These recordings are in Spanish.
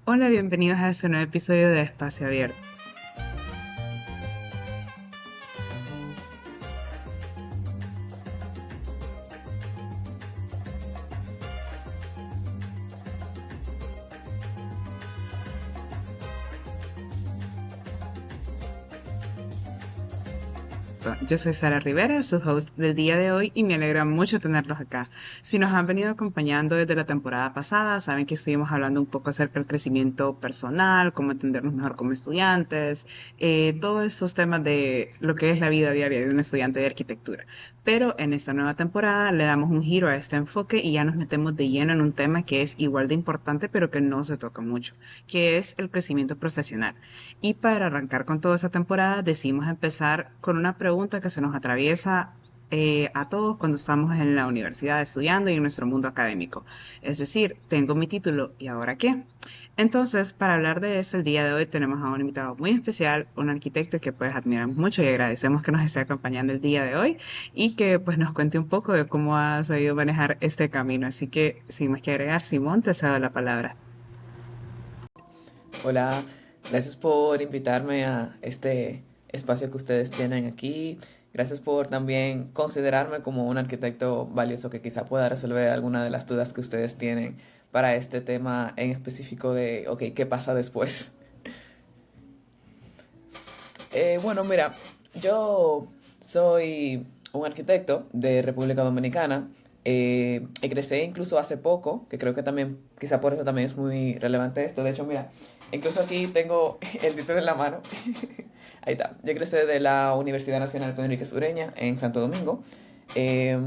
Hola, bienvenidos a este nuevo episodio de Espacio Abierto. Yo soy Sara Rivera, su host del día de hoy, y me alegra mucho tenerlos acá. Si nos han venido acompañando desde la temporada pasada, saben que estuvimos hablando un poco acerca del crecimiento personal, cómo entendernos mejor como estudiantes, todos esos temas de lo que es la vida diaria de un estudiante de arquitectura. Pero en esta nueva temporada le damos un giro a este enfoque y ya nos metemos de lleno en un tema que es igual de importante, pero que no se toca mucho, que es el crecimiento profesional. Y para arrancar con toda esa temporada, decidimos empezar con una pregunta que se nos atraviesa a todos cuando estamos en la universidad estudiando y en nuestro mundo académico. Es decir, tengo mi título, ¿y ahora qué? Entonces, para hablar de eso, el día de hoy tenemos a un invitado muy especial, un arquitecto que pues admiramos mucho y agradecemos que nos esté acompañando el día de hoy y que pues nos cuente un poco de cómo ha sabido manejar este camino. Así que, sin más que agregar, Simón, te cedo la palabra. Hola, gracias por invitarme a este espacio que ustedes tienen aquí. Gracias por también considerarme como un arquitecto valioso que quizá pueda resolver alguna de las dudas que ustedes tienen para este tema en específico de, ok, ¿qué pasa después? Bueno, mira, yo soy un arquitecto de República Dominicana. Egresé incluso hace poco, que creo que también, quizá por eso también es muy relevante esto. De hecho, mira, incluso aquí tengo el título en la mano. Ahí está. Yo egresé de la Universidad Nacional Pedro Enrique Sureña en Santo Domingo. Eh,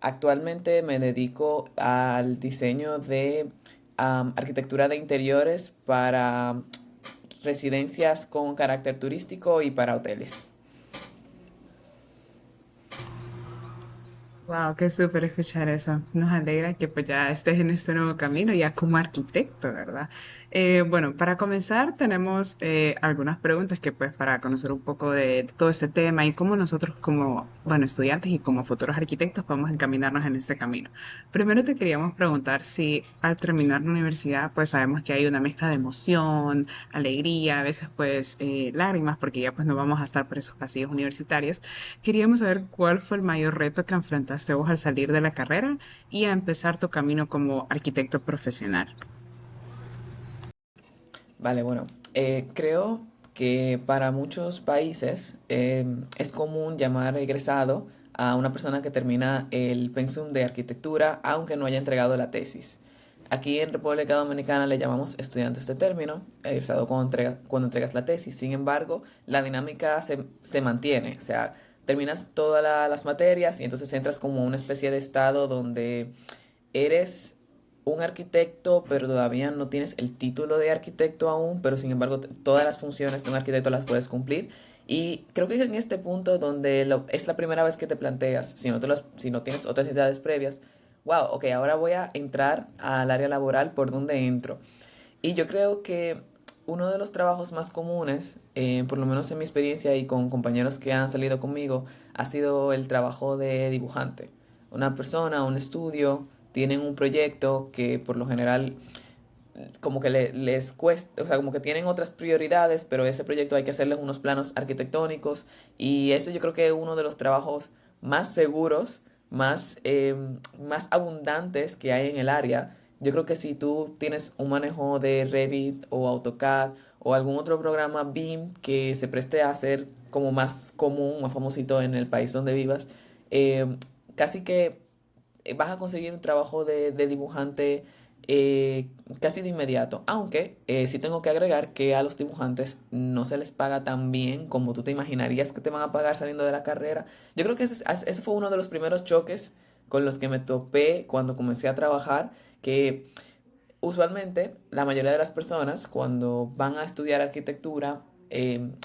Actualmente me dedico al diseño de arquitectura de interiores para residencias con carácter turístico y para hoteles. Wow, qué súper escuchar eso. Nos alegra que pues ya estés en este nuevo camino ya como arquitecto, ¿verdad? Bueno, para comenzar tenemos algunas preguntas que pues para conocer un poco de todo este tema y cómo nosotros como, bueno, estudiantes y como futuros arquitectos podemos encaminarnos en este camino. Primero te queríamos preguntar si al terminar la universidad pues sabemos que hay una mezcla de emoción, alegría, a veces pues lágrimas porque ya pues no vamos a estar por esos pasillos universitarios. Queríamos saber cuál fue el mayor reto que enfrentaste vos al salir de la carrera y a empezar tu camino como arquitecto profesional. Vale, bueno, creo que para muchos países es común llamar egresado a una persona que termina el pensum de arquitectura aunque no haya entregado la tesis. Aquí en República Dominicana le llamamos estudiantes de término, egresado cuando entregas la tesis. Sin embargo, la dinámica se mantiene, o sea, terminas todas las materias y entonces entras como una especie de estado donde eres un arquitecto, pero todavía no tienes el título de arquitecto aún, pero sin embargo todas las funciones de un arquitecto las puedes cumplir. Y creo que es en este punto donde es la primera vez que te planteas, si no tienes otras necesidades previas, wow, ok, ahora voy a entrar al área laboral, ¿por dónde entro? Y yo creo que uno de los trabajos más comunes, por lo menos en mi experiencia y con compañeros que han salido conmigo, ha sido el trabajo de dibujante. Una persona, un estudio, tienen un proyecto que por lo general como que les cuesta, o sea, como que tienen otras prioridades, pero ese proyecto hay que hacerles unos planos arquitectónicos y ese yo creo que es uno de los trabajos más seguros, más abundantes que hay en el área. Yo creo que si tú tienes un manejo de Revit o AutoCAD o algún otro programa BIM que se preste a ser como más común, más famosito en el país donde vivas, eh, casi que vas a conseguir un trabajo de dibujante casi de inmediato. Aunque sí tengo que agregar que a los dibujantes no se les paga tan bien como tú te imaginarías que te van a pagar saliendo de la carrera. Yo creo que ese fue uno de los primeros choques con los que me topé cuando comencé a trabajar, que usualmente la mayoría de las personas cuando van a estudiar arquitectura,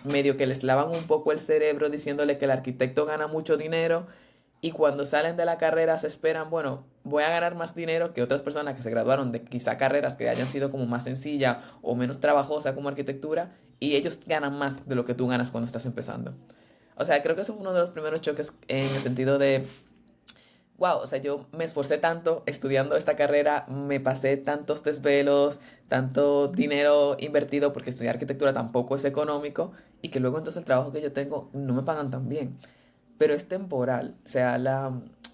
medio que les lavan un poco el cerebro diciéndole que el arquitecto gana mucho dinero y cuando salen de la carrera se esperan, bueno, voy a ganar más dinero que otras personas que se graduaron de quizá carreras que hayan sido como más sencilla o menos trabajosa como arquitectura y ellos ganan más de lo que tú ganas cuando estás empezando. O sea, creo que eso fue uno de los primeros choques en el sentido de wow, o sea, yo me esforcé tanto estudiando esta carrera, me pasé tantos desvelos, tanto dinero invertido, porque estudiar arquitectura tampoco es económico, y que luego entonces el trabajo que yo tengo no me pagan tan bien, pero es temporal, o sea,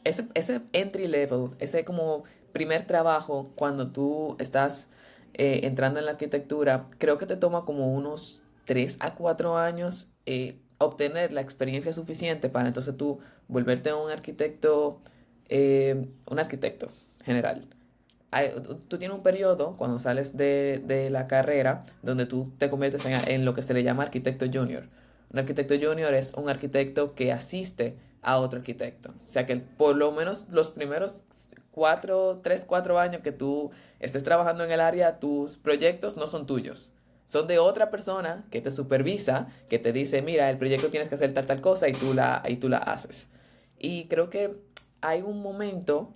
ese entry level, ese como primer trabajo cuando tú estás entrando en la arquitectura, creo que te toma como unos 3 a 4 años obtener la experiencia suficiente para entonces tú volverte un arquitecto general. Tú tienes un periodo cuando sales de la carrera donde tú te conviertes en lo que se le llama arquitecto junior. Un arquitecto junior es un arquitecto que asiste a otro arquitecto. O sea que por lo menos los primeros 3, 4 años que tú estés trabajando en el área, tus proyectos no son tuyos. Son de otra persona que te supervisa, que te dice, mira, el proyecto tienes que hacer tal, tal cosa y tú la haces. Y creo que hay un momento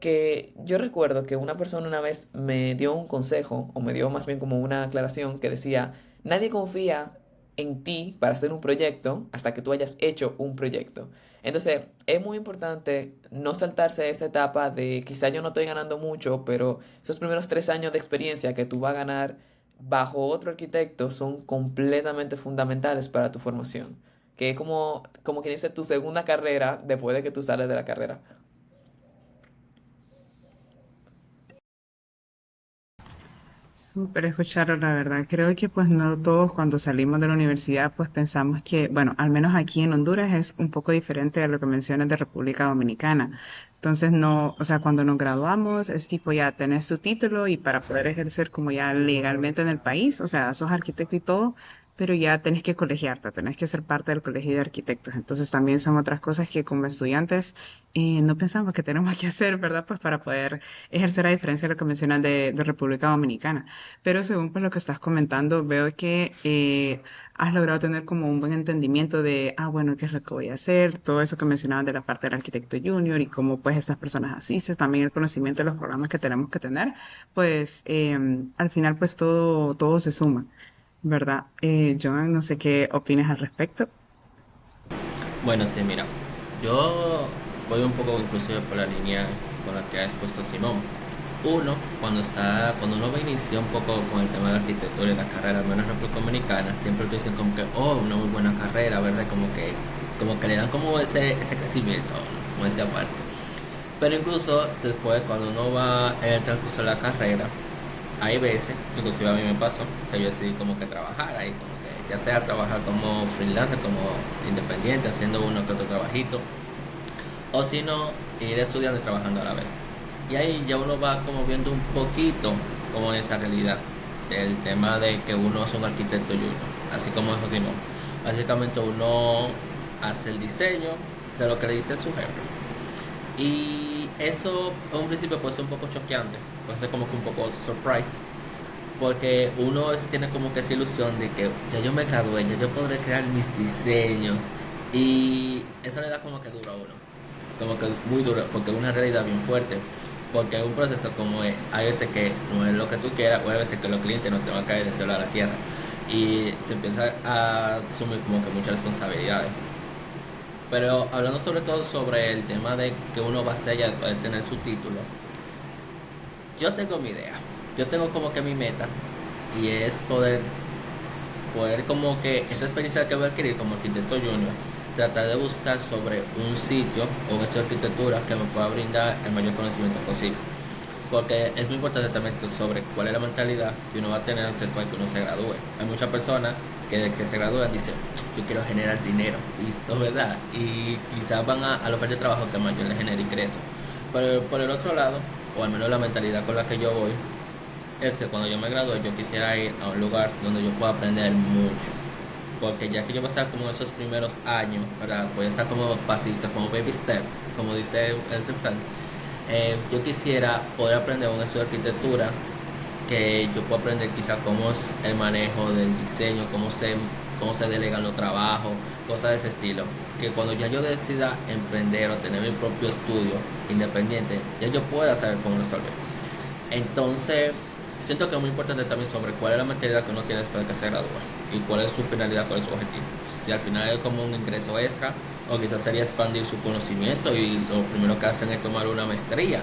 que yo recuerdo que una persona una vez me dio un consejo, o me dio más bien como una aclaración que decía, nadie confía en ti para hacer un proyecto hasta que tú hayas hecho un proyecto. Entonces, es muy importante no saltarse esa etapa de quizá yo no estoy ganando mucho, pero esos primeros 3 años de experiencia que tú vas a ganar bajo otro arquitecto son completamente fundamentales para tu formación. Que es como quien dice tu segunda carrera después de que tú sales de la carrera. Súper escucharlo, la verdad. Creo que pues no todos cuando salimos de la universidad pues pensamos que, bueno, al menos aquí en Honduras es un poco diferente a lo que mencionas de República Dominicana. Entonces no, o sea, cuando nos graduamos es tipo ya tenés tu título y para poder ejercer como ya legalmente en el país, o sea, sos arquitecto y todo, pero ya tenés que colegiarte, tenés que ser parte del colegio de arquitectos. Entonces también son otras cosas que como estudiantes no pensamos que tenemos que hacer, ¿verdad? Pues para poder ejercer a diferencia de lo que mencionas de República Dominicana. Pero según pues lo que estás comentando, veo que has logrado tener como un buen entendimiento de, bueno, qué es lo que voy a hacer, todo eso que mencionabas de la parte del arquitecto junior y cómo pues estas personas asisten, también el conocimiento de los programas que tenemos que tener, pues al final pues todo se suma, ¿verdad? Joan, no sé qué opinas al respecto. Bueno, sí, mira, yo voy un poco inclusive por la línea con la que ha expuesto Simón. Cuando uno va a iniciar un poco con el tema de la arquitectura y la carrera, al menos en República Dominicana, siempre te dicen como que, oh, una muy buena carrera, ¿verdad? Como que le dan como ese crecimiento, ¿no? Como decía aparte. Pero incluso después, cuando uno va en el transcurso de la carrera, hay veces, inclusive a mí me pasó, que yo decidí como que trabajar ahí, como que ya sea trabajar como freelancer, como independiente, haciendo uno que otro trabajito, o si no, ir estudiando y trabajando a la vez. Y ahí ya uno va como viendo un poquito como esa realidad del tema de que uno es un arquitecto junior, así como dijo Simón. Básicamente uno hace el diseño de lo que le dice su jefe. Y eso a un principio puede ser un poco choqueante, puede ser como que un poco surprise, porque uno a veces tiene como que esa ilusión de que ya yo me gradué, ya yo podré crear mis diseños, y eso le da como que duro a uno, como que muy duro, porque es una realidad bien fuerte, porque es un proceso como hay veces que no es lo que tú quieras, o hay veces que los clientes no te van a caer del cielo a la tierra, y se empieza a asumir como que muchas responsabilidades. Pero hablando sobre todo sobre el tema de que uno va a hacer ya después de tener su título, yo tengo mi idea. Yo tengo como que mi meta, y es poder como que esa experiencia que voy a adquirir como arquitecto junior, tratar de buscar sobre un sitio o un estudio de arquitectura que me pueda brindar el mayor conocimiento posible. Porque es muy importante también sobre cuál es la mentalidad que uno va a tener antes de que uno se gradúe. Hay muchas personas que de que se gradúan dicen, yo quiero generar dinero, listo, ¿verdad? Y quizás van a la oferta de trabajo que mayor les genere ingresos. Pero por el otro lado, o al menos la mentalidad con la que yo voy, es que cuando yo me gradúe yo quisiera ir a un lugar donde yo pueda aprender mucho. Porque ya que yo voy a estar como esos primeros años, ¿verdad? Voy a estar como pasito, como baby step, como dice el refrán. Yo quisiera poder aprender un estudio de arquitectura, que yo pueda aprender quizá cómo es el manejo del diseño, cómo se delegan los trabajos, cosas de ese estilo. Que cuando ya yo decida emprender o tener mi propio estudio independiente, ya yo pueda saber cómo resolver. Entonces, siento que es muy importante también sobre cuál es la mentalidad que uno tiene después de que se gradúa y cuál es su finalidad, cuál es su objetivo. Si al final es como un ingreso extra, o quizás sería expandir su conocimiento y lo primero que hacen es tomar una maestría.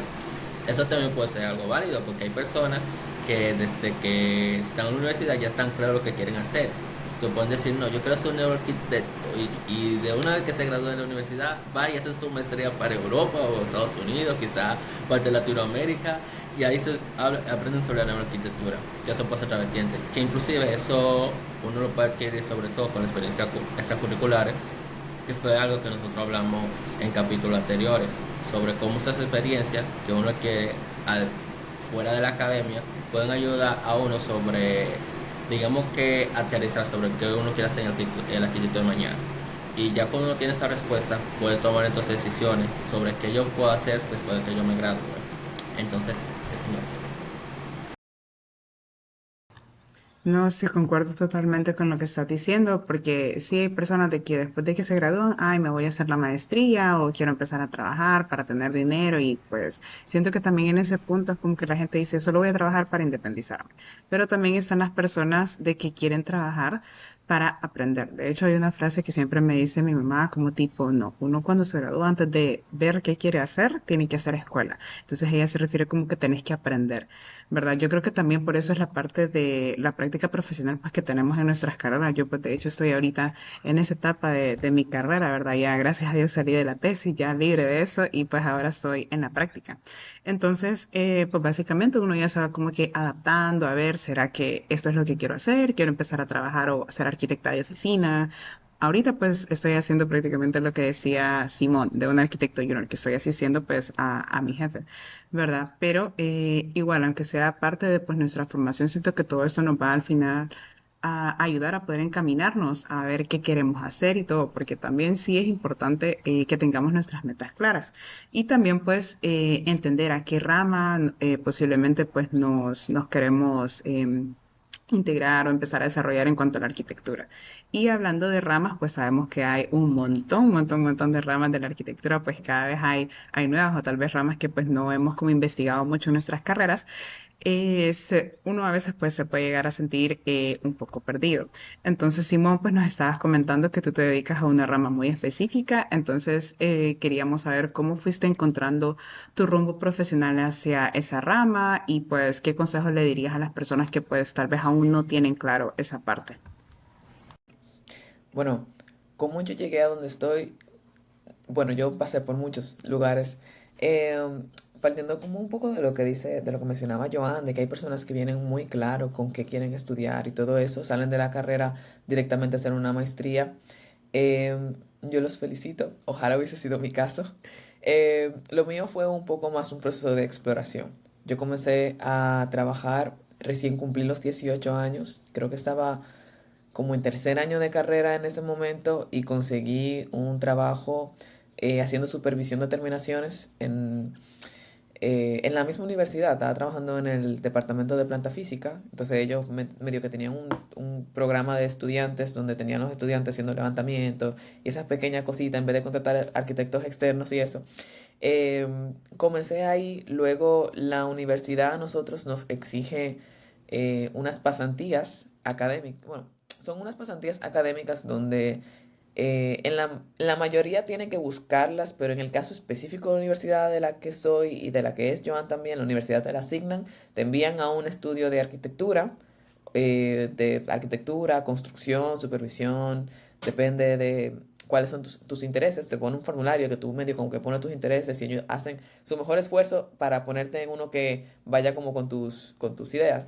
Eso también puede ser algo válido porque hay personas que desde que están en la universidad ya están claros lo que quieren hacer. Tú pueden decir, no, yo quiero ser un neuroarquitecto y de una vez que se gradúa de la universidad va y hacen su maestría para Europa o Estados Unidos, quizá parte de Latinoamérica, y ahí aprenden sobre la neuroarquitectura. Ya eso puede ser otra vertiente, que inclusive eso uno lo puede adquirir sobre todo con la experiencia extracurriculares, que fue algo que nosotros hablamos en capítulos anteriores, sobre cómo estas experiencias que uno adquiere fuera de la academia pueden ayudar a uno sobre, digamos que aterrizar sobre qué uno quiere hacer en el arquitecto de mañana. Y ya cuando uno tiene esa respuesta, puede tomar entonces decisiones sobre qué yo puedo hacer después de que yo me gradúe. Entonces, ese es mi opinión. No, sí, concuerdo totalmente con lo que estás diciendo, porque sí hay personas de que después de que se gradúan, ay, me voy a hacer la maestría o quiero empezar a trabajar para tener dinero y pues siento que también en ese punto es como que la gente dice, solo voy a trabajar para independizarme. Pero también están las personas de que quieren trabajar para aprender. De hecho, hay una frase que siempre me dice mi mamá como tipo, no, uno cuando se gradúa antes de ver qué quiere hacer, tiene que hacer escuela. Entonces ella se refiere como que tenés que aprender. ¿Verdad? Yo creo que también por eso es la parte de la práctica profesional pues, que tenemos en nuestras carreras. Yo pues de hecho estoy ahorita en esa etapa de mi carrera, ¿verdad? Ya gracias a Dios salí de la tesis, ya libre de eso y pues ahora estoy en la práctica. Entonces, pues básicamente uno ya se va como que adaptando a ver, ¿será que esto es lo que quiero hacer? ¿Quiero empezar a trabajar o ser arquitecta de oficina? Ahorita pues estoy haciendo prácticamente lo que decía Simón, de un arquitecto junior, que estoy asistiendo pues a mi jefe. ¿Verdad? Pero igual, aunque sea parte de pues, nuestra formación, siento que todo esto nos va al final a ayudar a poder encaminarnos a ver qué queremos hacer y todo, porque también sí es importante que tengamos nuestras metas claras y también pues entender a qué rama posiblemente pues nos queremos integrar o empezar a desarrollar en cuanto a la arquitectura. Y hablando de ramas, pues sabemos que hay un montón de ramas de la arquitectura, pues cada vez hay nuevas o tal vez ramas que pues no hemos como investigado mucho en nuestras carreras. Uno a veces pues se puede llegar a sentir un poco perdido. Entonces, Simón, pues nos estabas comentando que tú te dedicas a una rama muy específica, entonces queríamos saber cómo fuiste encontrando tu rumbo profesional hacia esa rama y pues qué consejos le dirías a las personas que pues tal vez aún no tienen claro esa parte. Bueno, ¿cómo yo llegué a donde estoy? Bueno, yo pasé por muchos lugares. Partiendo como un poco de lo que dice, de lo que mencionaba Joan, de que hay personas que vienen muy claro con qué quieren estudiar y todo eso, salen de la carrera directamente a hacer una maestría. Yo los felicito, ojalá hubiese sido mi caso. Lo mío fue un poco más un proceso de exploración. Yo comencé a trabajar, recién cumplí los 18 años, creo que estaba como en tercer año de carrera en ese momento y conseguí un trabajo haciendo supervisión de terminaciones en la misma universidad. Estaba trabajando en el departamento de planta física, entonces ellos medio que tenían un programa de estudiantes donde tenían los estudiantes haciendo levantamiento y esas pequeñas cositas en vez de contratar arquitectos externos y eso. Comencé ahí, luego la universidad a nosotros nos exige unas pasantías académicas, bueno, son unas pasantías académicas donde la mayoría tienen que buscarlas, pero en el caso específico de la universidad de la que soy y de la que es Joan también, la universidad te la asignan, te envían a un estudio de arquitectura, construcción, supervisión, depende de cuáles son tus intereses, te ponen un formulario que tú medio como que pones tus intereses y ellos hacen su mejor esfuerzo para ponerte en uno que vaya como con tus ideas.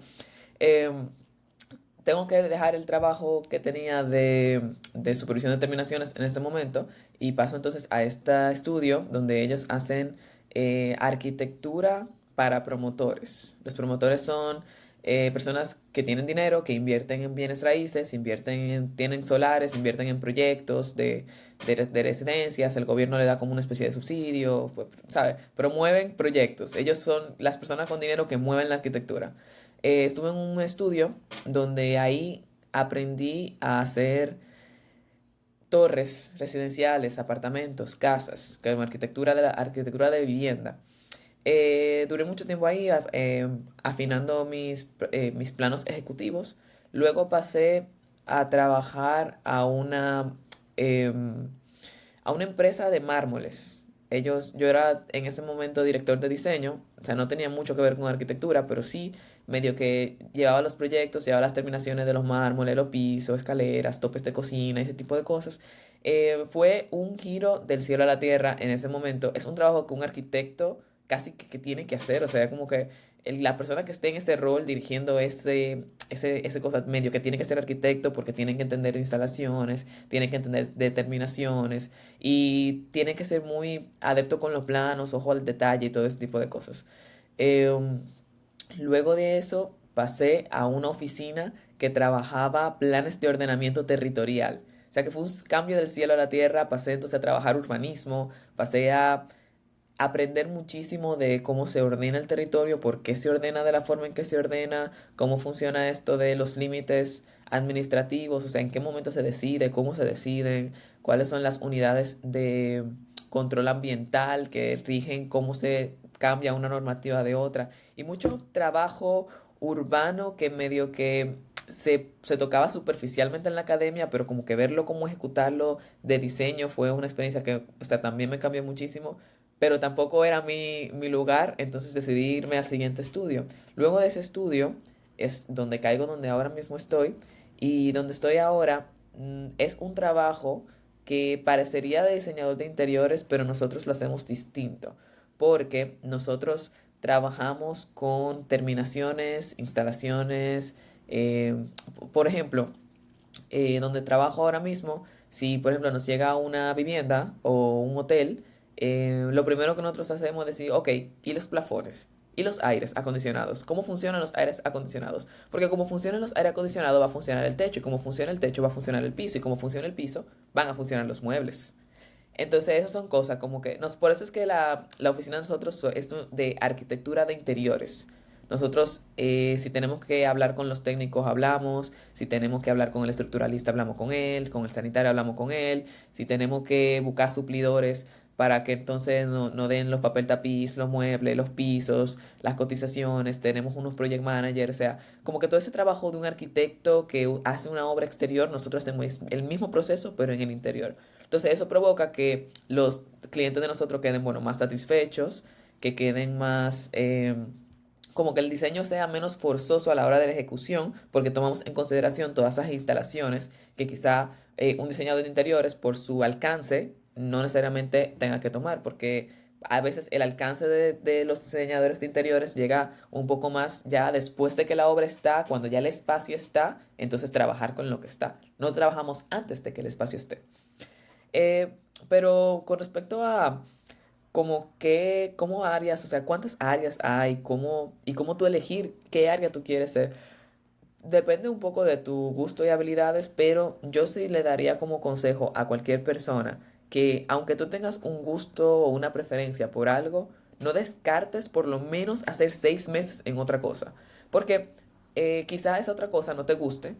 Em, Tengo que dejar el trabajo que tenía de supervisión de terminaciones en ese momento y paso entonces a este estudio donde ellos hacen arquitectura para promotores. Los promotores son personas que tienen dinero, que invierten en bienes raíces, tienen solares, invierten en proyectos de residencias, el gobierno le da como una especie de subsidio, pues, ¿sabe? Promueven proyectos. Ellos son las personas con dinero que mueven la arquitectura. Estuve en un estudio donde ahí aprendí a hacer torres residenciales, apartamentos, casas, como arquitectura de vivienda. Duré mucho tiempo ahí afinando mis planos ejecutivos. Luego pasé a trabajar em, a una empresa de mármoles. Yo era en ese momento director de diseño, o sea, no tenía mucho que ver con arquitectura, pero sí medio que llevaba los proyectos, llevaba las terminaciones de los mármoles, los pisos, escaleras, topes de cocina, ese tipo de cosas. Fue un giro del cielo a la tierra en ese momento. Es un trabajo que un arquitecto casi que tiene que hacer, o sea, como que la persona que esté en ese rol dirigiendo ese cosa medio que tiene que ser arquitecto porque tienen que entender de instalaciones, tienen que entender determinaciones y tiene que ser muy adepto con los planos, ojo al detalle y todo ese tipo de cosas. Em, Luego de eso pasé a una oficina que trabajaba planes de ordenamiento territorial. O sea que fue un cambio del cielo a la tierra, pasé entonces a trabajar urbanismo, pasé a aprender muchísimo de cómo se ordena el territorio, por qué se ordena de la forma en que se ordena, cómo funciona esto de los límites administrativos, o sea, en qué momento se decide, cómo se deciden, cuáles son las unidades de control ambiental que rigen cómo se cambia una normativa de otra, y mucho trabajo urbano que medio que se tocaba superficialmente en la academia, pero como que verlo, cómo ejecutarlo de diseño fue una experiencia que, o sea, también me cambió muchísimo, pero tampoco era mi lugar, entonces decidí irme al siguiente estudio. Luego de ese estudio es donde caigo, donde ahora mismo estoy, y donde estoy ahora es un trabajo que parecería de diseñador de interiores, pero nosotros lo hacemos distinto, porque nosotros trabajamos con terminaciones, instalaciones, por ejemplo, donde trabajo ahora mismo, si por ejemplo nos llega una vivienda o un hotel, lo primero que nosotros hacemos es decir, ok, ¿y los plafones? ¿Y los aires acondicionados? ¿Cómo funcionan los aires acondicionados? Porque como funcionan los aires acondicionados va a funcionar el techo, y como funciona el techo va a funcionar el piso, y como funciona el piso van a funcionar los muebles. Entonces esas son cosas como que, por eso es que la oficina de nosotros es de arquitectura de interiores. Nosotros, si tenemos que hablar con los técnicos, hablamos. Si tenemos que hablar con el estructuralista, hablamos con él. Con el sanitario, hablamos con él. Si tenemos que buscar suplidores para que entonces no den los papel tapiz, los muebles, los pisos, las cotizaciones, tenemos unos project managers, o sea, como que todo ese trabajo de un arquitecto que hace una obra exterior, nosotros hacemos el mismo proceso, pero en el interior. Entonces eso provoca que los clientes de nosotros queden, bueno, más satisfechos, que queden más, como que el diseño sea menos forzoso a la hora de la ejecución, porque tomamos en consideración todas esas instalaciones que quizá un diseñador de interiores, por su alcance, no necesariamente tenga que tomar, porque a veces el alcance de los diseñadores de interiores llega un poco más ya después de que la obra está, cuando ya el espacio está, entonces trabajar con lo que está. No trabajamos antes de que el espacio esté. Eh, pero con respecto a cómo áreas, o sea, cuántas áreas hay, y cómo tú elegir qué área tú quieres ser, depende un poco de tu gusto y habilidades, pero yo sí le daría como consejo a cualquier persona que aunque tú tengas un gusto o una preferencia por algo, no descartes por lo menos hacer 6 meses en otra cosa. Porque quizá esa otra cosa no te guste.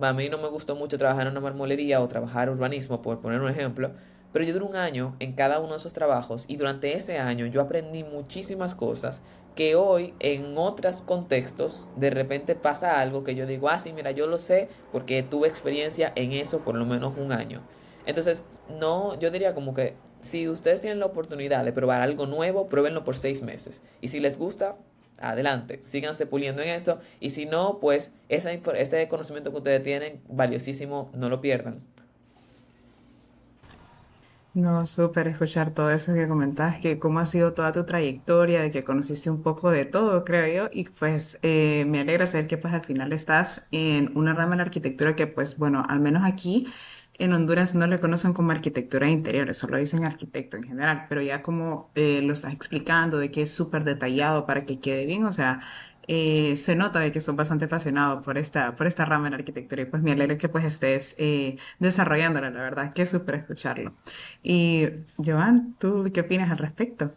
A mí no me gustó mucho trabajar en una marmolería o trabajar urbanismo, por poner un ejemplo, pero yo duré un año en cada uno de esos trabajos, y durante ese año yo aprendí muchísimas cosas que hoy en otros contextos de repente pasa algo que yo digo, ah, sí, mira, yo lo sé porque tuve experiencia en eso por lo menos un año. Entonces, no, yo diría como que si ustedes tienen la oportunidad de probar algo nuevo, pruébenlo por 6 meses. Y si les gusta, adelante, síganse puliendo en eso. Y si no, pues ese conocimiento que ustedes tienen, valiosísimo, no lo pierdan. No, súper escuchar todo eso que comentabas, que cómo ha sido toda tu trayectoria, de que conociste un poco de todo, creo yo, y pues me alegra saber que pues al final estás en una rama de la arquitectura que pues bueno, al menos aquí en Honduras no le conocen como arquitectura de interiores, solo dicen arquitecto en general, pero ya como lo estás explicando de que es súper detallado para que quede bien, o sea, se nota de que son bastante apasionados por esta rama de la arquitectura y pues me alegra que pues estés desarrollándola, la verdad, que es súper escucharlo. Y Joan, ¿tú qué opinas al respecto?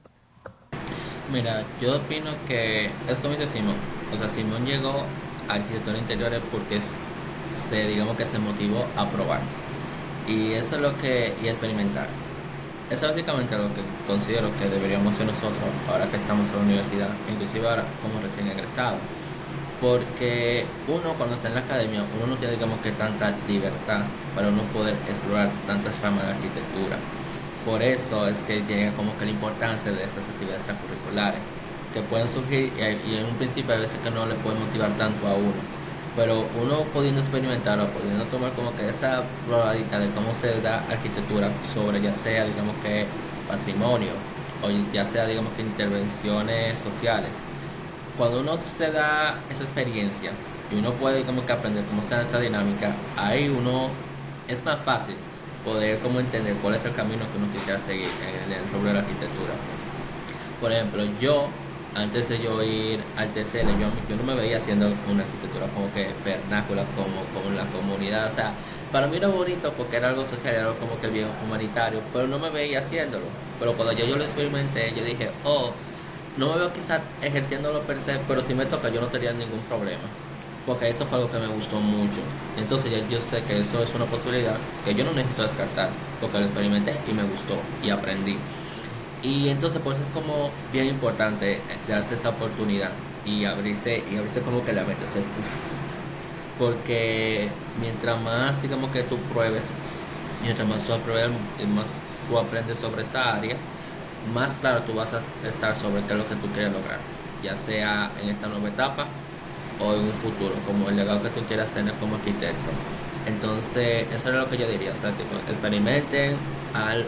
Mira, yo opino que es como dice Simón. O sea, Simón llegó a arquitectura de interiores porque digamos que se motivó a probar. Y eso es lo que, y experimentar. Eso es básicamente lo que considero que deberíamos hacer nosotros ahora que estamos en la universidad, inclusive ahora como recién egresado. Porque uno cuando está en la academia, uno no tiene digamos que tanta libertad para uno poder explorar tantas ramas de arquitectura. por eso es que tiene como que la importancia de esas actividades extracurriculares, que pueden surgir y en un principio hay veces que no le puede motivar tanto a uno, pero uno pudiendo experimentar o pudiendo tomar como que esa probadita de cómo se da arquitectura sobre ya sea digamos que patrimonio o ya sea digamos que intervenciones sociales, cuando uno se da esa experiencia y uno puede como que aprender cómo se da esa dinámica, ahí uno es más fácil poder como entender cuál es el camino que uno quisiera seguir en el rubro de la arquitectura. Por ejemplo, yo, antes de yo ir al TCL, yo no me veía haciendo una arquitectura como que vernácula, como con la comunidad. O sea, para mí era bonito porque era algo social, era algo como que bien humanitario, pero no me veía haciéndolo. Pero cuando yo lo experimenté, yo dije, oh, no me veo quizás ejerciéndolo per se, pero si me toca, yo no tendría ningún problema. Porque eso fue algo que me gustó mucho. Entonces ya yo sé que eso es una posibilidad que yo no necesito descartar, porque lo experimenté y me gustó y aprendí. Y entonces por eso es como bien importante darse esa oportunidad y abrirse como que la mente, hacer, porque mientras más digamos que tú pruebes, mientras más tú apruebes, más tú aprendes sobre esta área, más claro tú vas a estar sobre qué es lo que tú quieres lograr, ya sea en esta nueva etapa o en un futuro, como el legado que tú quieras tener como arquitecto. Entonces, eso es lo que yo diría, o sea, tipo, experimenten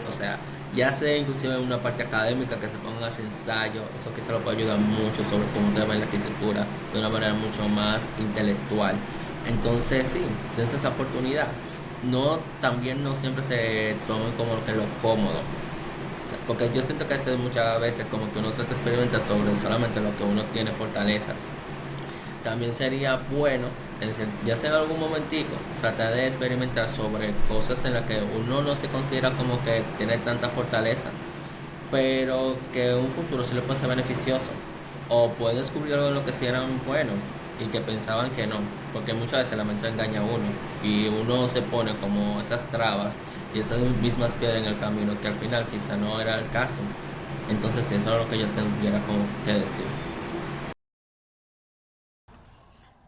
o sea, ya sea inclusive en una parte académica que se pongan a hacer ensayos, eso quizá lo puede ayudar mucho sobre cómo te va la arquitectura de una manera mucho más intelectual. Entonces, sí, dense esa oportunidad. No, también no siempre se tomen como que lo cómodo, porque yo siento que hace muchas veces como que uno trata de experimentar sobre solamente lo que uno tiene fortaleza. También sería bueno, ya sea en algún momentico, tratar de experimentar sobre cosas en las que uno no se considera como que tiene tanta fortaleza, pero que en un futuro sí le puede ser beneficioso. O puede descubrir algo de lo que sí eran buenos y que pensaban que no, porque muchas veces la mente engaña a uno y uno se pone como esas trabas y esas mismas piedras en el camino que al final quizá no era el caso. Entonces sí, eso es lo que yo tendría como que decir.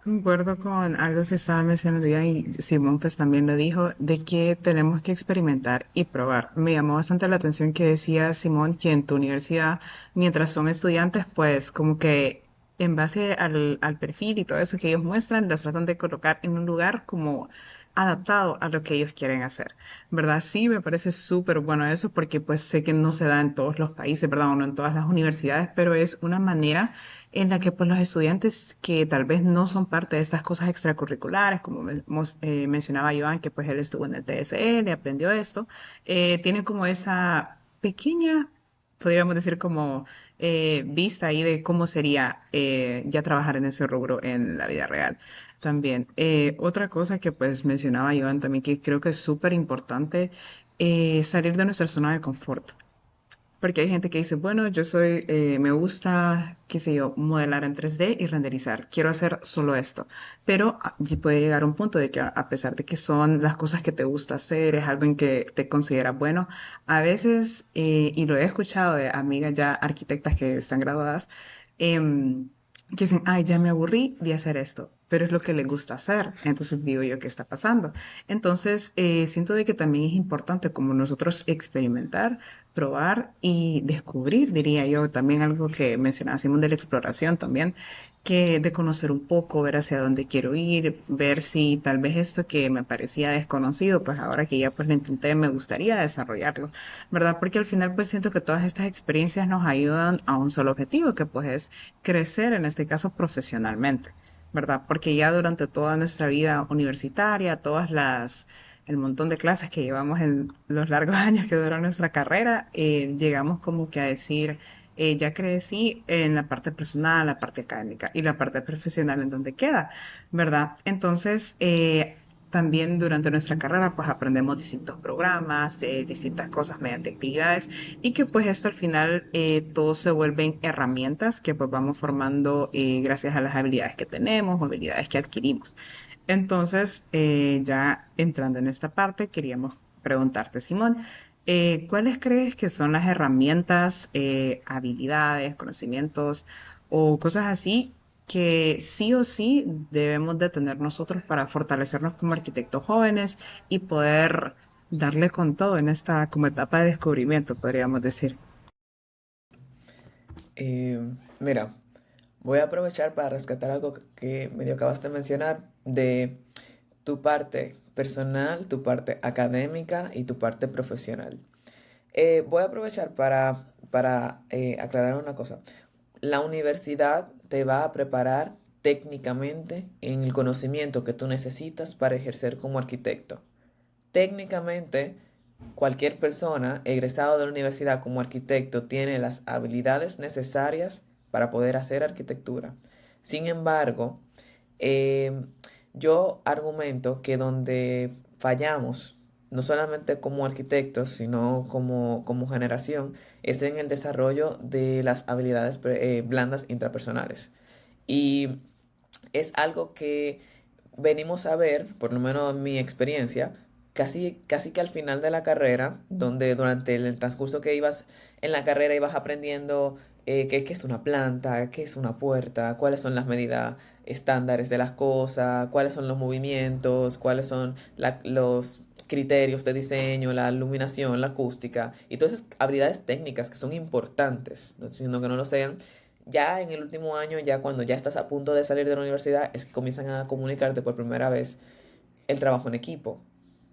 Concuerdo con algo que estaba mencionando ya y Simón pues también lo dijo, de que tenemos que experimentar y probar. Me llamó bastante la atención que decía Simón que en tu universidad, mientras son estudiantes, pues como que en base al perfil y todo eso que ellos muestran, los tratan de colocar en un lugar como adaptado a lo que ellos quieren hacer, ¿verdad? Sí, me parece súper bueno eso porque pues sé que no se da en todos los países, ¿verdad? O no en todas las universidades, pero es una manera en la que pues los estudiantes que tal vez no son parte de estas cosas extracurriculares, como mencionaba Joan, que pues él estuvo en el TSL, aprendió esto, tienen como esa pequeña, podríamos decir como vista ahí de cómo sería ya trabajar en ese rubro en la vida real. También, otra cosa que pues mencionaba Joan también, que creo que es súper importante, salir de nuestra zona de confort. Porque hay gente que dice, bueno, me gusta, qué sé yo, modelar en 3D y renderizar. Quiero hacer solo esto. Pero y puede llegar a un punto de que a pesar de que son las cosas que te gusta hacer, es algo en que te consideras bueno, a veces, y lo he escuchado de amigas ya arquitectas que están graduadas, que dicen, ay, ya me aburrí de hacer esto, pero es lo que les gusta hacer. Entonces digo yo, ¿qué está pasando? Entonces, siento de que también es importante como nosotros experimentar, probar y descubrir, diría yo, también algo que mencionaba Simón de la exploración también, que de conocer un poco, ver hacia dónde quiero ir, ver si tal vez esto que me parecía desconocido, pues ahora que ya pues lo intenté, me gustaría desarrollarlo, ¿verdad? Porque al final pues siento que todas estas experiencias nos ayudan a un solo objetivo, que pues es crecer, en este caso profesionalmente, ¿verdad? Porque ya durante toda nuestra vida universitaria, el montón de clases que llevamos en los largos años que duró nuestra carrera, llegamos como que a decir, ya crecí en la parte personal, la parte académica y la parte profesional en donde queda, ¿verdad? Entonces, también durante nuestra carrera pues aprendemos distintos programas, distintas cosas mediante actividades y que pues esto al final todo se vuelven herramientas que pues vamos formando gracias a las habilidades que tenemos o habilidades que adquirimos. Entonces, ya entrando en esta parte, queríamos preguntarte, Simón, ¿cuáles crees que son las herramientas, habilidades, conocimientos o cosas así que sí o sí debemos de tener nosotros para fortalecernos como arquitectos jóvenes y poder darle con todo en esta como etapa de descubrimiento, podríamos decir. Eh, Mira, voy a aprovechar para rescatar algo que medio acabas de mencionar de tu parte personal, tu parte académica y tu parte profesional. Voy a aprovechar para aclarar una cosa. La universidad te va a preparar técnicamente en el conocimiento que tú necesitas para ejercer como arquitecto. Técnicamente, cualquier persona egresado de la universidad como arquitecto tiene las habilidades necesarias para poder hacer arquitectura. Sin embargo, eh, yo argumento que donde fallamos, no solamente como arquitectos, sino como generación, es en el desarrollo de las habilidades blandas intrapersonales. Y es algo que venimos a ver, por lo menos en mi experiencia, casi que al final de la carrera, donde durante el transcurso que ibas en la carrera ibas aprendiendo qué es una planta, qué es una puerta, cuáles son las medidas estándares de las cosas, cuáles son los movimientos, cuáles son los criterios de diseño, la iluminación, la acústica y todas esas habilidades técnicas que son importantes, no estoy diciendo que no lo sean. Ya en el último año, ya cuando ya estás a punto de salir de la universidad, es que comienzan a comunicarte por primera vez el trabajo en equipo,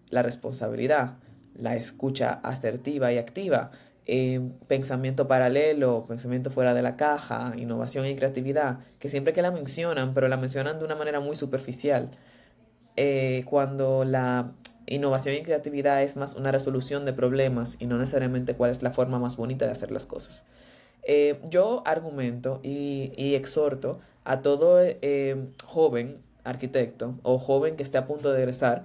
la responsabilidad, la escucha asertiva y activa, pensamiento paralelo, pensamiento fuera de la caja, innovación y creatividad, que siempre que la mencionan, pero la mencionan de una manera muy superficial, cuando la innovación y creatividad es más una resolución de problemas y no necesariamente cuál es la forma más bonita de hacer las cosas. Yo argumento y exhorto a todo joven arquitecto o joven que esté a punto de egresar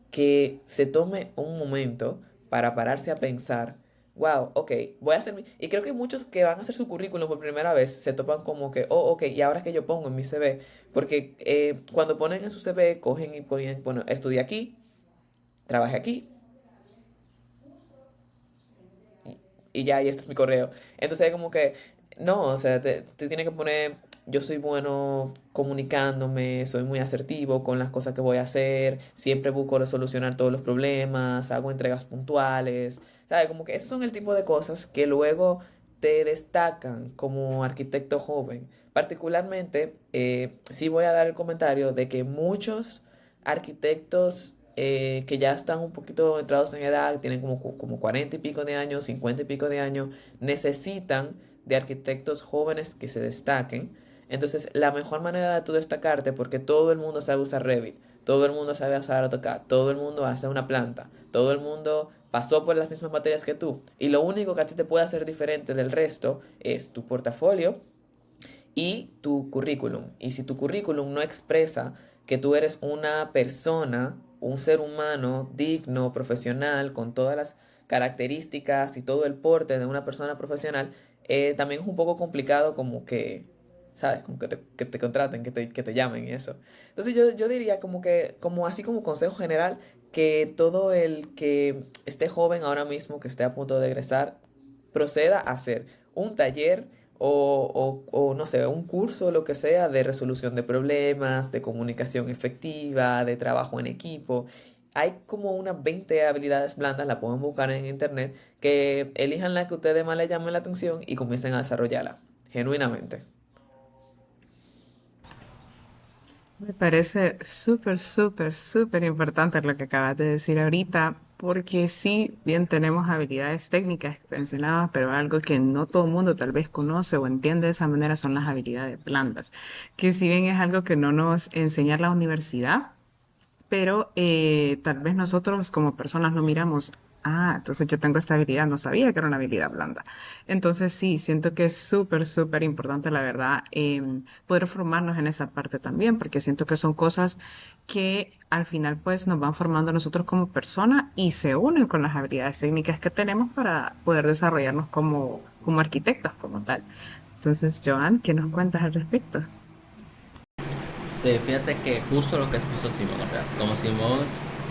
que se tome un momento para pararse a pensar, wow, ok, voy a hacer mi... Y creo que muchos que van a hacer su currículum por primera vez se topan como que, oh, ok, ¿y ahora qué yo pongo en mi CV? Porque cuando ponen en su CV, cogen y ponen, bueno, estudié aquí, trabajé aquí, y ya, y este es mi correo. Entonces, como que, no, o sea, te tiene que poner, yo soy bueno comunicándome, soy muy asertivo con las cosas que voy a hacer, siempre busco resolucionar todos los problemas, hago entregas puntuales, ¿sabes? Como que esos son el tipo de cosas que luego te destacan como arquitecto joven. Particularmente, sí voy a dar el comentario de que muchos arquitectos que ya están un poquito entrados en edad, tienen como 40 y pico de años, 50 y pico de años, necesitan de arquitectos jóvenes que se destaquen. Entonces, la mejor manera de tú destacarte, porque todo el mundo sabe usar Revit, todo el mundo sabe usar AutoCAD, todo el mundo hace una planta, todo el mundo pasó por las mismas materias que tú, y lo único que a ti te puede hacer diferente del resto es tu portafolio y tu currículum. Y si tu currículum no expresa que tú eres una persona, un ser humano digno, profesional, con todas las características y todo el porte de una persona profesional, también es un poco complicado como que, ¿sabes? Como que te contraten, que te llamen y eso. Entonces yo diría como que, como así como consejo general, que todo el que esté joven ahora mismo, que esté a punto de egresar, proceda a hacer un taller o no sé, un curso, lo que sea, de resolución de problemas, de comunicación efectiva, de trabajo en equipo. Hay como unas 20 habilidades blandas, la pueden buscar en internet, que elijan la que a ustedes más les llame la atención y comiencen a desarrollarla, genuinamente. Me parece súper, súper, súper importante lo que acabas de decir ahorita, porque sí, bien tenemos habilidades técnicas que mencionabas, pero algo que no todo el mundo tal vez conoce o entiende de esa manera son las habilidades blandas, que si bien es algo que no nos enseña la universidad, pero tal vez nosotros como personas no miramos, ah, entonces yo tengo esta habilidad, no sabía que era una habilidad blanda. Entonces sí, siento que es súper, súper importante, la verdad, poder formarnos en esa parte también, porque siento que son cosas que al final pues nos van formando a nosotros como personas y se unen con las habilidades técnicas que tenemos para poder desarrollarnos como arquitectos como tal. Entonces, Joan, ¿qué nos cuentas al respecto? Sí, fíjate que justo lo que expuso Simón, o sea, como Simón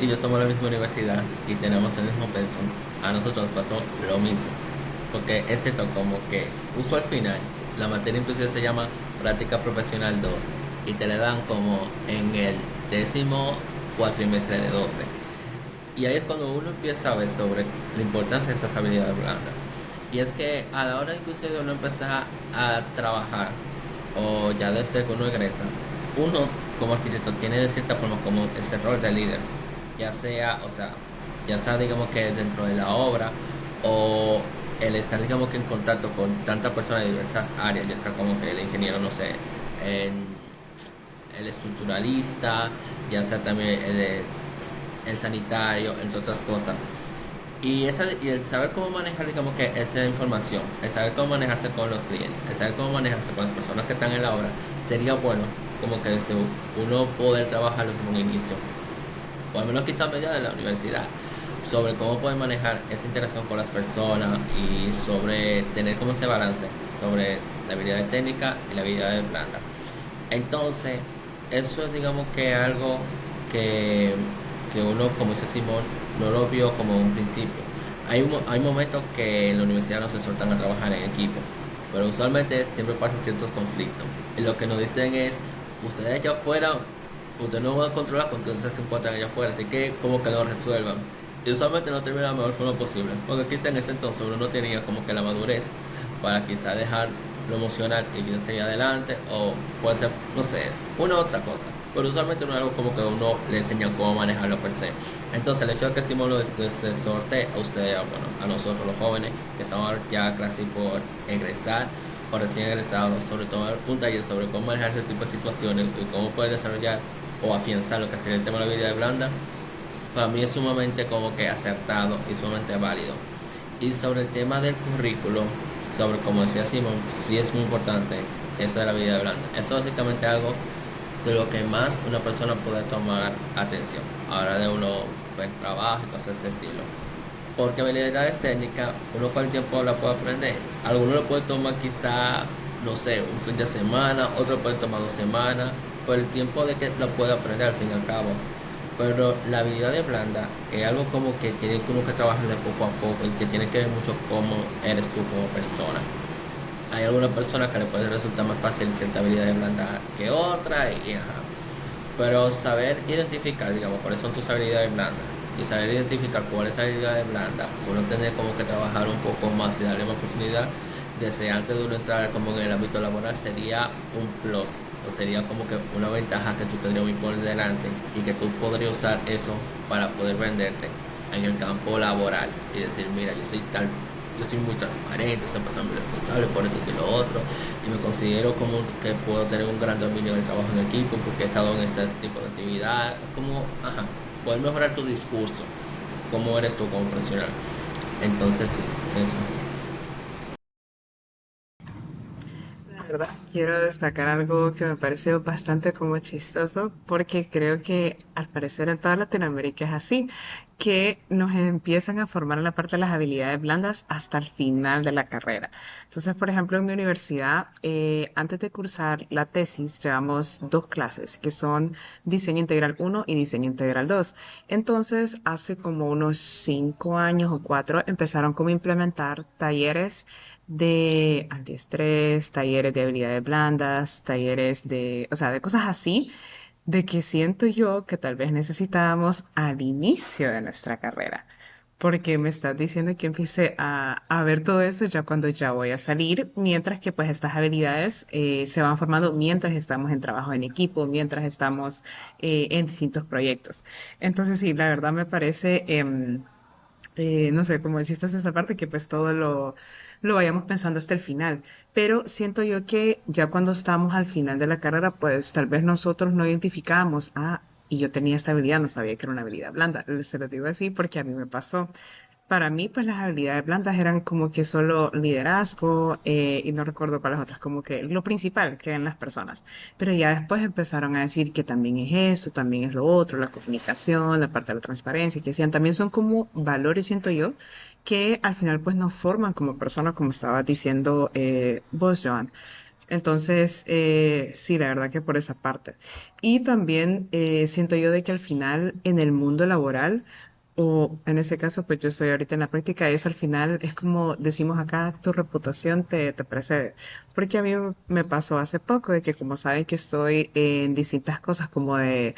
y yo somos de la misma universidad y tenemos el mismo pensum, a nosotros nos pasó lo mismo. Porque es cierto, como que justo al final, la materia inclusive se llama Práctica Profesional 2 y te la dan como en el décimo cuatrimestre de 12. Y ahí es cuando uno empieza a ver sobre la importancia de esas habilidades blandas. Y es que a la hora inclusive de uno empezar a trabajar, o ya desde que uno egresa, uno como arquitecto tiene de cierta forma como ese rol de líder, ya sea, o sea, ya sea digamos que dentro de la obra, o el estar digamos que en contacto con tantas personas de diversas áreas, ya sea como que el ingeniero, no sé, en el estructuralista, ya sea también el sanitario, entre otras cosas. Y el saber cómo manejar, digamos que esa información, el saber cómo manejarse con los clientes, el saber cómo manejarse con las personas que están en la obra, sería bueno como que desde uno poder trabajarlo desde un inicio, o al menos quizá a medida de la universidad, sobre cómo poder manejar esa interacción con las personas y sobre tener como ese balance sobre la habilidad técnica y la habilidad blanda. Entonces, eso es digamos que algo que, que uno, como dice Simón, no lo vio como un principio. Hay momentos que en la universidad no se sueltan a trabajar en equipo, pero usualmente siempre pasa ciertos conflictos. Y lo que nos dicen es, ustedes allá afuera, ustedes no van a controlar con que ustedes se encuentran allá afuera, así que como que lo resuelvan. Y usualmente no termina de la mejor forma posible, porque quizá en ese entonces uno no tenía como que la madurez para quizá dejar lo emocional y quizás seguir adelante, o puede ser, no sé, una u otra cosa. Pero usualmente no es algo como que uno le enseña cómo manejarlo per se. Entonces, el hecho de que hicimos los exhorte a ustedes, bueno, a nosotros los jóvenes, que estamos ya casi por egresar o recién egresados, sobre todo un taller sobre cómo manejar ese tipo de situaciones y cómo poder desarrollar o afianzar lo que sería el tema de la habilidad blanda, para mí es sumamente como que acertado y sumamente válido. Y sobre el tema del currículo, sobre como decía Simón, sí es muy importante eso de la habilidad blanda. Eso es básicamente algo de lo que más una persona puede tomar atención a la hora de uno ver trabajo y cosas de ese estilo. Porque habilidades técnicas, uno con el tiempo la puede aprender. Algunos lo pueden tomar quizá, no sé, un fin de semana, otros pueden tomar 2 semanas, por el tiempo de que lo puede aprender al fin y al cabo. Pero la habilidad de blanda es algo como que tiene que uno que trabajar de poco a poco y que tiene que ver mucho cómo eres tú como persona. Hay algunas personas que le puede resultar más fácil cierta habilidad de blanda que otra y ajá. Pero saber identificar, digamos, cuáles son tus habilidades blandas y saber identificar cuáles son las habilidades blandas, uno tener como que trabajar un poco más y darle más profundidad desde antes de uno entrar como en el ámbito laboral sería un plus, o sería como que una ventaja que tú tendrías muy por delante y que tú podrías usar eso para poder venderte en el campo laboral y decir, mira, yo soy tal, yo soy muy transparente, soy persona muy responsable por esto y lo otro, y me considero como que puedo tener un gran dominio del trabajo en equipo porque he estado en este tipo de actividad, como, ajá, poder mejorar tu discurso, cómo eres tú como profesional. Entonces, sí, eso. La verdad, quiero destacar algo que me pareció bastante como chistoso, porque creo que al parecer en toda Latinoamérica es así, que nos empiezan a formar en la parte de las habilidades blandas hasta el final de la carrera. Entonces, por ejemplo, en mi universidad, antes de cursar la tesis, llevamos dos clases, que son diseño integral uno y diseño integral 2. Entonces, hace como unos 5 años o 4, empezaron como a implementar talleres de antiestrés, talleres de habilidades blandas, talleres de, o sea, de cosas así, de que siento yo que tal vez necesitábamos al inicio de nuestra carrera. Porque me estás diciendo que empiece a ver todo eso ya cuando ya voy a salir, mientras que pues estas habilidades se van formando mientras estamos en trabajo en equipo, mientras estamos en distintos proyectos. Entonces sí, la verdad me parece no sé, como el chiste es esa parte que pues todo lo vayamos pensando hasta el final. Pero siento yo que ya cuando estamos al final de la carrera, pues tal vez nosotros no identificábamos, y yo tenía esta habilidad, no sabía que era una habilidad blanda. Se lo digo así porque a mí me pasó. Para mí, pues las habilidades blandas eran como que solo liderazgo y no recuerdo cuáles otras, como que lo principal que en las personas. Pero ya después empezaron a decir que también es eso, también es lo otro, la comunicación, la parte de la transparencia, que decían, también son como valores, siento yo, que al final pues nos forman como personas, como estaba diciendo vos, Joan. Entonces, sí, la verdad que por esa parte. Y también siento yo de que al final en el mundo laboral, o en este caso, pues yo estoy ahorita en la práctica, eso al final es como decimos acá, tu reputación te precede. Porque a mí me pasó hace poco de que como saben que estoy en distintas cosas como de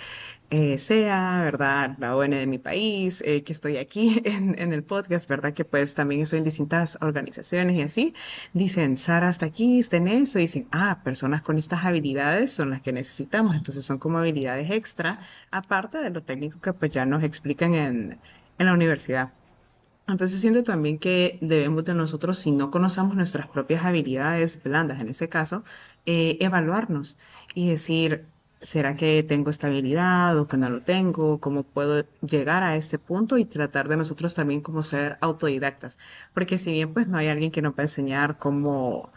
sea, ¿verdad? La ON de mi país, que estoy aquí en el podcast, ¿verdad? Que pues también estoy en distintas organizaciones y así. Dicen, Sara, hasta aquí, está en eso. Y dicen, personas con estas habilidades son las que necesitamos. Entonces son como habilidades extra, aparte de lo técnico que pues ya nos explican en la universidad. Entonces siento también que debemos de nosotros, si no conocemos nuestras propias habilidades blandas, en ese caso, evaluarnos y decir, ¿será que tengo esta habilidad o que no lo tengo? ¿Cómo puedo llegar a este punto? Y tratar de nosotros también como ser autodidactas. Porque si bien pues no hay alguien que nos va a enseñar cómo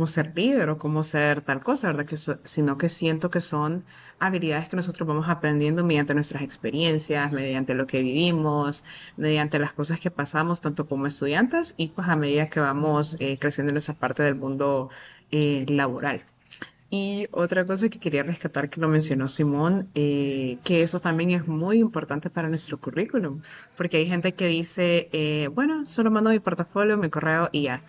ser líder o cómo ser tal cosa, ¿verdad? Sino que siento que son habilidades que nosotros vamos aprendiendo mediante nuestras experiencias, mediante lo que vivimos, mediante las cosas que pasamos, tanto como estudiantes y pues a medida que vamos creciendo en esa parte del mundo laboral. Y otra cosa que quería rescatar que lo mencionó Simón, que eso también es muy importante para nuestro currículum, porque hay gente que dice, bueno, solo mando mi portafolio, mi correo y ya.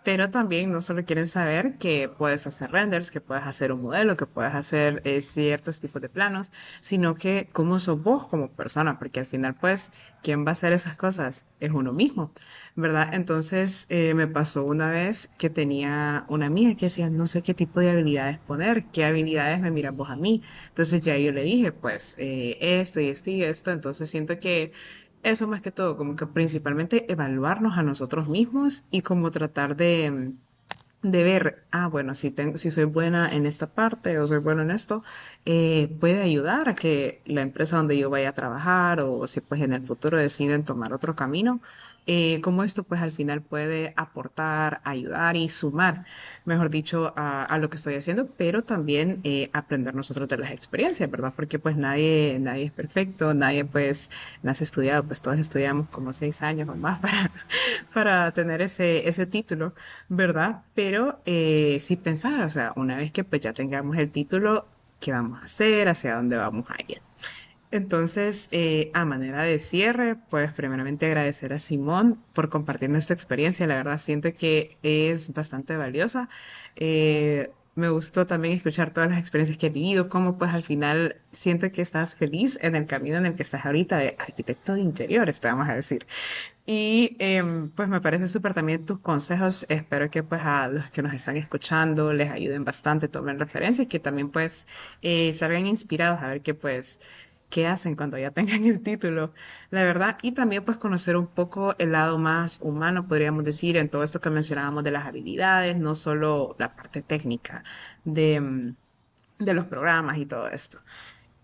Pero también no solo quieren saber que puedes hacer renders, que puedes hacer un modelo, que puedes hacer ciertos tipos de planos, sino que cómo sos vos como persona, porque al final pues, ¿quién va a hacer esas cosas? Es uno mismo, ¿verdad? Entonces me pasó una vez que tenía una amiga que decía, no sé qué tipo de habilidades poner, qué habilidades me miras vos a mí. Entonces ya yo le dije, pues esto y esto y esto, entonces siento que eso más que todo, como que principalmente evaluarnos a nosotros mismos y como tratar de ver, bueno, si soy buena en esta parte o soy bueno en esto, puede ayudar a que la empresa donde yo vaya a trabajar o si pues en el futuro deciden tomar otro camino, cómo esto pues al final puede aportar, ayudar y sumar, mejor dicho, a lo que estoy haciendo, pero también aprender nosotros de las experiencias, ¿verdad? Porque pues nadie es perfecto, nadie pues nace estudiado, pues todos estudiamos como 6 años o más para tener ese título, ¿verdad? Pero sí pensar, o sea, una vez que pues ya tengamos el título, ¿qué vamos a hacer? ¿Hacia dónde vamos a ir? Entonces, a manera de cierre, pues primeramente agradecer a Simón por compartir nuestra experiencia. La verdad siento que es bastante valiosa. Me gustó también escuchar todas las experiencias que he vivido, cómo pues al final siento que estás feliz en el camino en el que estás ahorita de arquitecto de interiores, te vamos a decir. Y pues me parece súper también tus consejos. Espero que pues a los que nos están escuchando les ayuden bastante, tomen referencias, que también pues salgan inspirados a ver qué pues qué hacen cuando ya tengan el título, la verdad. Y también pues conocer un poco el lado más humano, podríamos decir, en todo esto que mencionábamos de las habilidades, no solo la parte técnica de los programas y todo esto.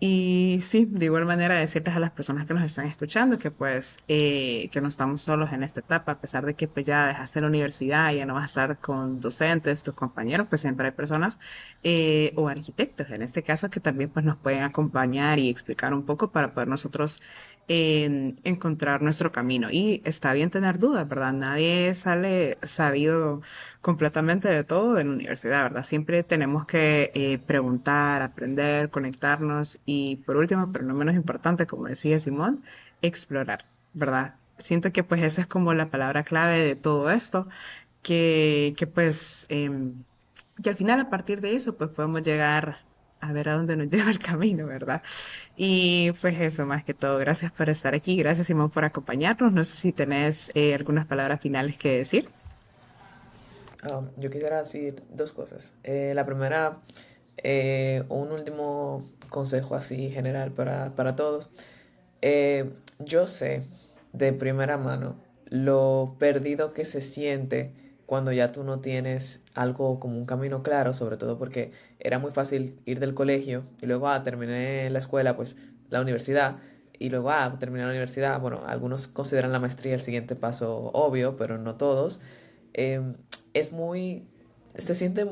Y sí, de igual manera decirles a las personas que nos están escuchando que pues que no estamos solos en esta etapa, a pesar de que pues ya dejaste la universidad, ya no vas a estar con docentes, tus compañeros, pues siempre hay personas o arquitectos en este caso que también pues nos pueden acompañar y explicar un poco para poder nosotros encontrar nuestro camino. Y está bien tener dudas, ¿verdad? Nadie sale sabido completamente de todo en la universidad, ¿verdad? Siempre tenemos que preguntar, aprender, conectarnos y por último, pero no menos importante, como decía Simón, explorar, ¿verdad? Siento que pues esa es como la palabra clave de todo esto, que pues que al final a partir de eso pues podemos llegar a ver a dónde nos lleva el camino, ¿verdad? Y pues eso, más que todo, gracias por estar aquí, gracias Simón por acompañarnos. No sé si tenés algunas palabras finales que decir. Yo quisiera decir dos cosas. La primera, un último consejo así general para todos. Yo sé de primera mano lo perdido que se siente cuando ya tú no tienes algo como un camino claro, sobre todo porque era muy fácil ir del colegio y luego, terminé la escuela, pues la universidad, y luego, terminé la universidad. Bueno, algunos consideran la maestría el siguiente paso obvio, pero no todos. Em, es muy,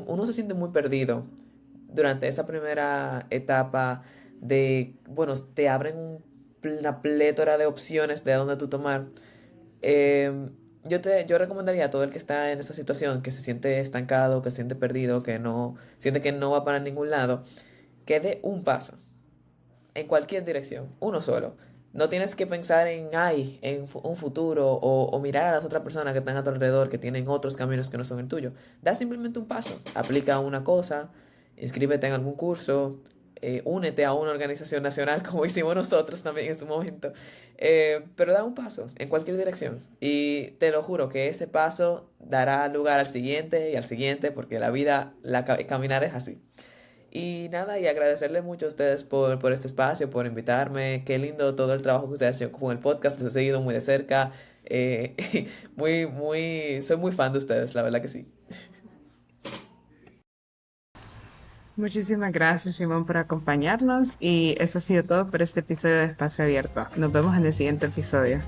uno se siente muy perdido durante esa primera etapa de, bueno, te abren una plétora de opciones de dónde tú tomar. Yo recomendaría a todo el que está en esa situación, que se siente estancado, que se siente perdido, que no siente que no va para ningún lado, que dé un paso en cualquier dirección, uno solo. No tienes que pensar un futuro o mirar a las otras personas que están a tu alrededor, que tienen otros caminos que no son el tuyo. Da simplemente un paso, aplica una cosa, inscríbete en algún curso, únete a una organización nacional como hicimos nosotros también en su momento. Pero da un paso en cualquier dirección y te lo juro que ese paso dará lugar al siguiente y al siguiente porque la vida, caminar es así. Y nada, y agradecerle mucho a ustedes por este espacio, por invitarme. Qué lindo todo el trabajo que ustedes han hecho con el podcast. Los he seguido muy de cerca. Soy muy fan de ustedes, la verdad que sí. Muchísimas gracias, Simón, por acompañarnos y eso ha sido todo por este episodio de Espacio Abierto. Nos vemos en el siguiente episodio.